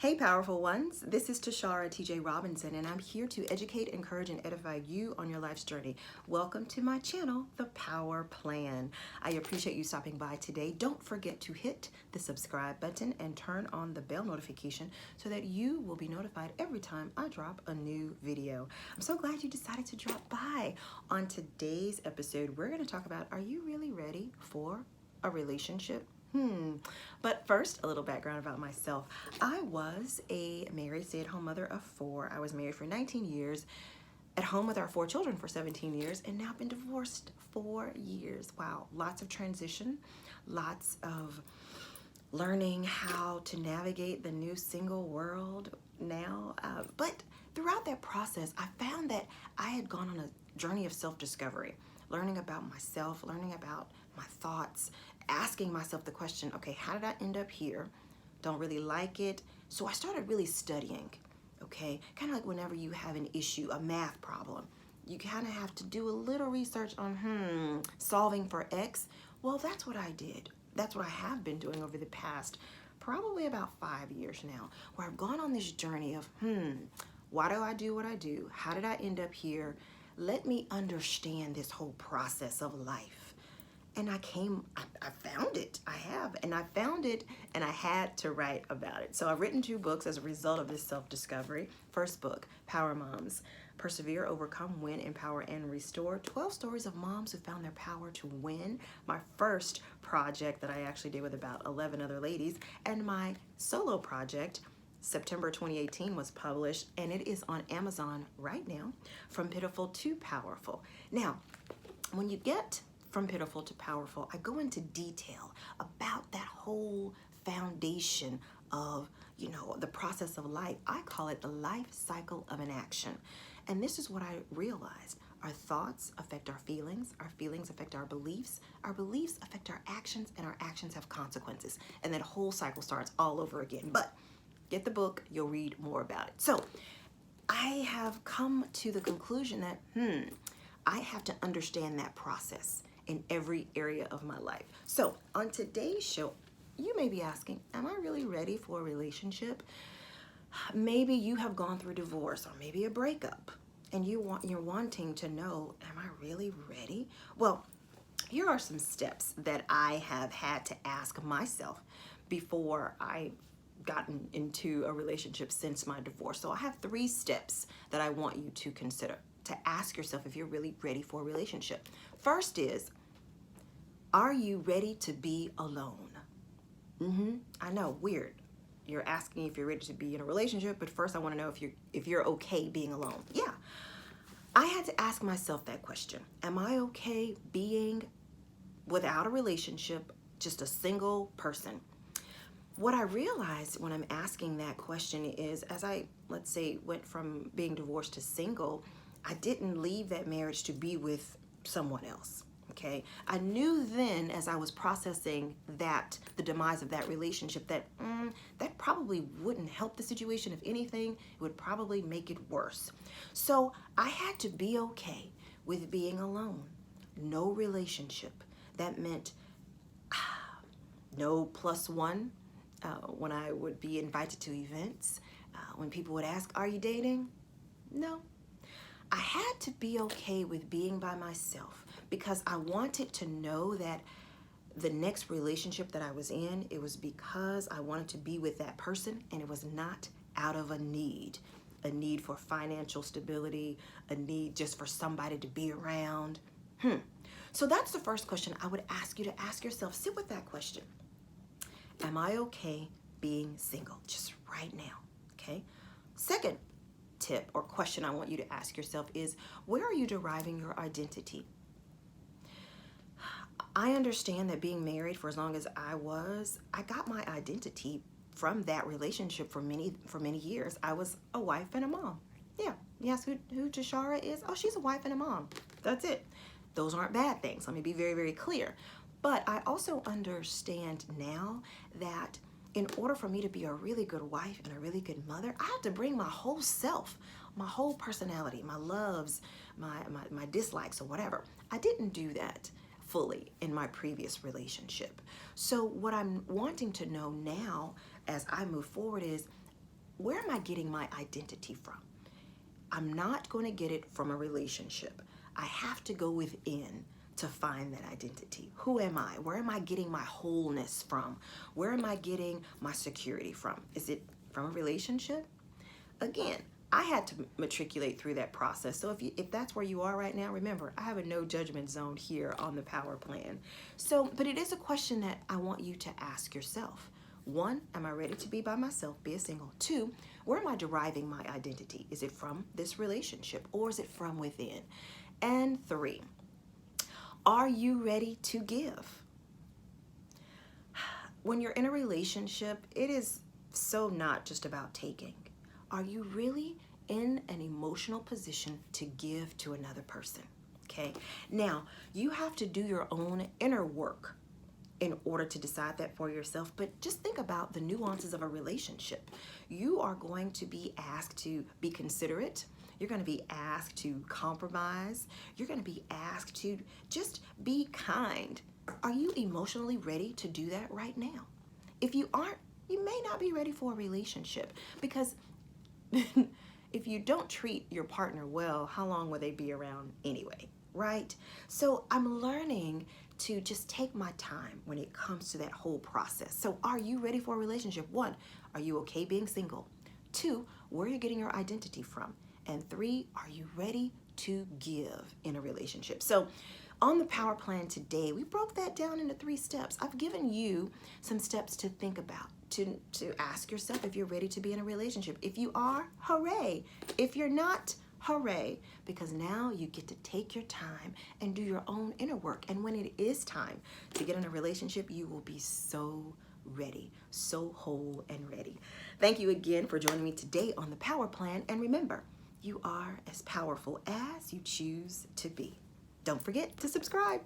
Hey, powerful ones. This is Tashara TJ Robinson, and I'm here to educate, encourage, and edify you on your life's journey. Welcome to my channel, The Power Plan. I appreciate you stopping by today. Don't forget to hit the subscribe button and turn on the bell notification so that you will be notified every time I drop a new video. I'm so glad you decided to drop by. On today's episode, we're going to talk about, are you really ready for a relationship? But first, a little background about myself. I was a married stay-at-home mother of 4. I was married for 19 years, at home with our 4 children for 17 years, and now been divorced 4 years. Wow, lots of transition, lots of learning how to navigate the new single world now. But throughout that process, I found that I had gone on a journey of self-discovery, learning about myself, learning about my thoughts, asking myself the question, okay, how did I end up here? Don't really like it. So I started really studying, okay? Kind of like whenever you have an issue, a math problem, you kind of have to do a little research on, solving for X. Well, that's what I did. That's what I have been doing over the past probably about 5 years now, where I've gone on this journey of, why do I do what I do? How did I end up here? Let me understand this whole process of life. And I found it. I found it, and I had to write about it. So I've written 2 books as a result of this self-discovery. First book, Power Moms, Persevere, Overcome, Win, Empower, and Restore. 12 stories of moms who found their power to win. My first project that I actually did with about 11 other ladies. And my solo project, September 2018, was published, and it is on Amazon right now, From Pitiful to Powerful. Now, when you get From Pitiful to Powerful, I go into detail about that whole foundation of, the process of life. I call it the life cycle of an action. And this is what I realized. Our thoughts affect our feelings affect our beliefs affect our actions, and our actions have consequences. And that whole cycle starts all over again. But get the book, you'll read more about it. So I have come to the conclusion that, I have to understand that process in every area of my life. So on today's show, you may be asking, am I really ready for a relationship? Maybe you have gone through divorce or maybe a breakup, and you're wanting to know, am I really ready? Well, here are some steps that I have had to ask myself before I gotten into a relationship since my divorce. So I have 3 steps that I want you to consider to ask yourself if you're really ready for a relationship. First is, are you ready to be alone? I know, weird. You're asking if you're ready to be in a relationship, but first I want to know if you're okay being alone. Yeah. I had to ask myself that question. Am I okay being without a relationship, just a single person? What I realized when I'm asking that question is, as I, let's say, went from being divorced to single, I didn't leave that marriage to be with someone else, okay? I knew then, as I was processing the demise of that relationship, that that probably wouldn't help the situation. If anything, it would probably make it worse. So I had to be okay with being alone. No relationship. That meant no +1 when I would be invited to events. When people would ask, are you dating? No. I had to be okay with being by myself because I wanted to know that the next relationship that I was in, it was because I wanted to be with that person, and it was not out of a need for financial stability, a need just for somebody to be around. So that's the first question I would ask you to ask yourself. Sit with that question. Am I okay being single just right now? Okay. Second tip or question I want you to ask yourself is, where are you deriving your identity? I understand that being married for as long as I got my identity from that relationship for many years. I was a wife and a mom. Yeah. Yes, who Tashara is? Oh, she's a wife and a mom. That's it. Those aren't bad things. Let me be very, very clear. But I also understand now that in order for me to be a really good wife and a really good mother, I have to bring my whole self, my whole personality, my loves, my dislikes, or whatever. I didn't do that fully in my previous relationship. So what I'm wanting to know now as I move forward is, where am I getting my identity from? I'm not going to get it from a relationship. I have to go within to find that identity. Who am I? Where am I getting my wholeness from? Where am I getting my security from? Is it from a relationship? Again, I had to matriculate through that process. So if that's where you are right now, remember, I have a no judgment zone here on the Power Plan. So, but it is a question that I want you to ask yourself. 1, am I ready to be by myself, be a single? 2, where am I deriving my identity? Is it from this relationship or is it from within? And 3, are you ready to give? When you're in a relationship, it is so not just about taking. Are you really in an emotional position to give to another person? Okay. Now, you have to do your own inner work in order to decide that for yourself, but just think about the nuances of a relationship. You are going to be asked to be considerate. You're going to be asked to compromise. You're going to be asked to just be kind. Are you emotionally ready to do that right now? If you aren't, you may not be ready for a relationship, because if you don't treat your partner well, how long will they be around anyway, right? So I'm learning to just take my time when it comes to that whole process. So are you ready for a relationship? 1, are you okay being single? 2, where are you getting your identity from? And 3, are you ready to give in a relationship? So on the Power Plan today, we broke that down into 3 steps. I've given you some steps to think about, to ask yourself if you're ready to be in a relationship. If you are, hooray. If you're not, hooray, because now you get to take your time and do your own inner work. And when it is time to get in a relationship, you will be so ready, so whole and ready. Thank you again for joining me today on the Power Plan. And remember, you are as powerful as you choose to be. Don't forget to subscribe.